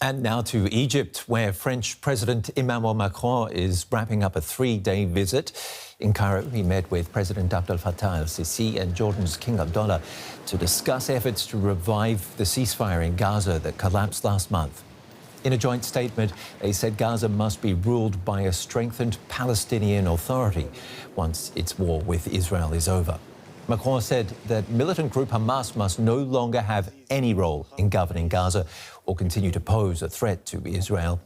And now to Egypt, where French President Emmanuel Macron is wrapping up a three-day visit. In Cairo, he met with President Abdel Fattah, al-Sisi and Jordan's King Abdullah to discuss efforts to revive the ceasefire in Gaza that collapsed last month. In a joint statement, they said Gaza must be ruled by a strengthened Palestinian Authority once its war with Israel is over. Macron said that militant group Hamas must no longer have any role in governing Gaza or continue to pose a threat to Israel.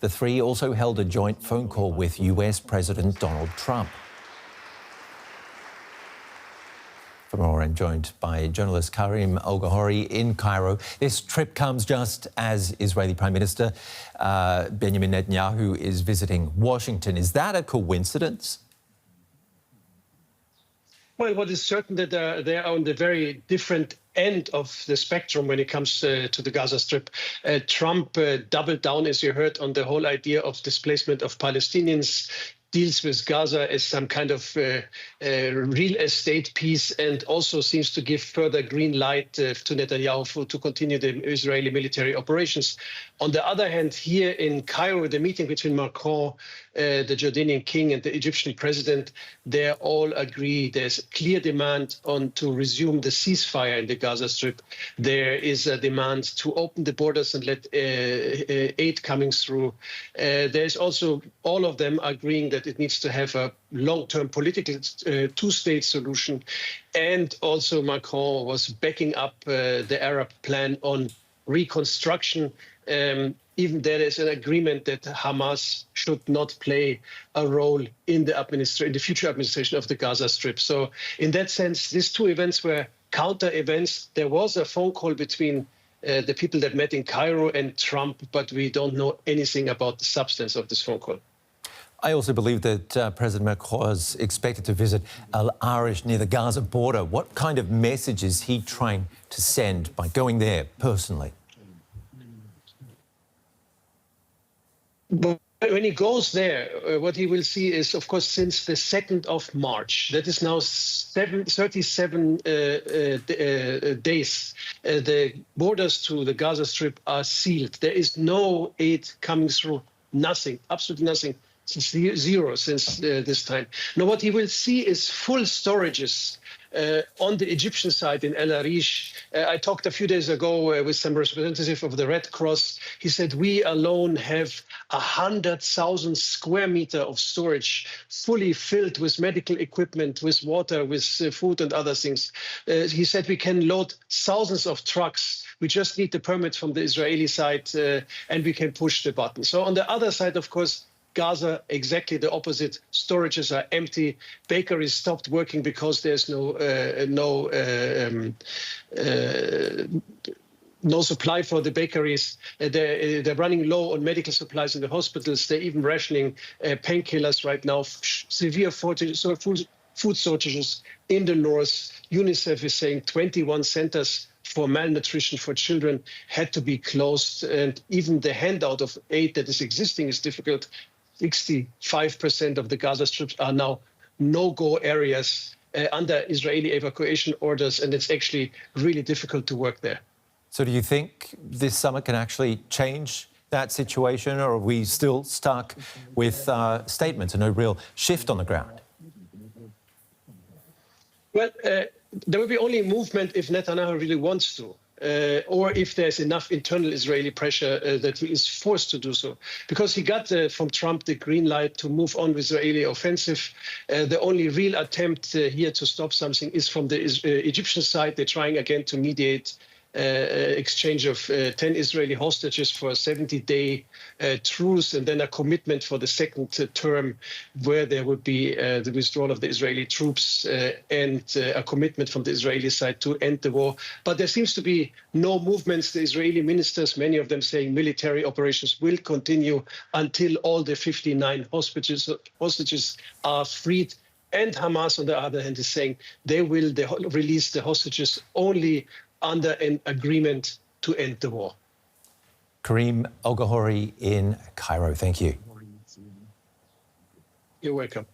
The three also held a joint phone call with US President Donald Trump. For more, I'm joined by journalist Karim El-Gawhary in Cairo. This trip comes just as Israeli Prime Minister Benjamin Netanyahu is visiting Washington. Is that a coincidence? Well, what is certain that they are on the very different end of the spectrum when it comes to the Gaza Strip. Trump doubled down, as you heard, on the whole idea of displacement of Palestinians, deals with Gaza as some kind of real estate piece, and also seems to give further green light to Netanyahu to continue the Israeli military operations. On the other hand, here in Cairo, the meeting between Macron, the Jordanian king, and the Egyptian president, they all agree there's a clear demand to resume the ceasefire in the Gaza Strip. There is a demand to open the borders and let aid coming through. There's also all of them agreeing that it needs to have a long-term political two-state solution. And also Macron was backing up the Arab plan on reconstruction. Even there is an agreement that Hamas should not play a role in the future administration of the Gaza Strip. So in that sense, these two events were counter events. There was a phone call between the people that met in Cairo and Trump, but we don't know anything about the substance of this phone call. I also believe that President Macron is expected to visit El-Gawhary near the Gaza border. What kind of message is he trying to send by going there personally? But when he goes there, what he will see is, of course, since the 2nd of March, that is now 37 days, the borders to the Gaza Strip are sealed. There is no aid coming through, nothing, absolutely nothing, since zero since this time. Now, what he will see is full storages on the Egyptian side in El-Gawhary. I talked a few days ago with some representative of the Red Cross. He said, we alone have 100,000 square meters of storage, fully filled with medical equipment, with water, with food and other things. He said we can load thousands of trucks. We just need the permit from the Israeli side and we can push the button. So on the other side, of course, Gaza, exactly the opposite. Storages are empty. Bakeries stopped working because there's no supply for the bakeries. They're running low on medical supplies in the hospitals. They're even rationing painkillers right now. Severe food shortages in the north. UNICEF is saying 21 centers for malnutrition for children had to be closed. And even the handout of aid that is existing is difficult. 65% of the Gaza Strip are now no-go areas under Israeli evacuation orders, and it's actually really difficult to work there. So do you think this summit can actually change that situation, or are we still stuck with statements and no real shift on the ground? Well, there will be only movement if Netanyahu really wants to. Or if there's enough internal Israeli pressure that he is forced to do so. Because he got from Trump the green light to move on with Israeli offensive. The only real attempt here to stop something is from the Egyptian side. They're trying again to mediate exchange of 10 Israeli hostages for a 70-day truce, and then a commitment for the second term where there would be the withdrawal of the Israeli troops and a commitment from the Israeli side to end the war. But there seems to be no movements. The Israeli ministers, many of them saying military operations will continue until all the 59 hostages are freed. And Hamas, on the other hand, is saying they will release the hostages only under an agreement to end the war. Karim El-Gawhary in Cairo, thank you. You're welcome.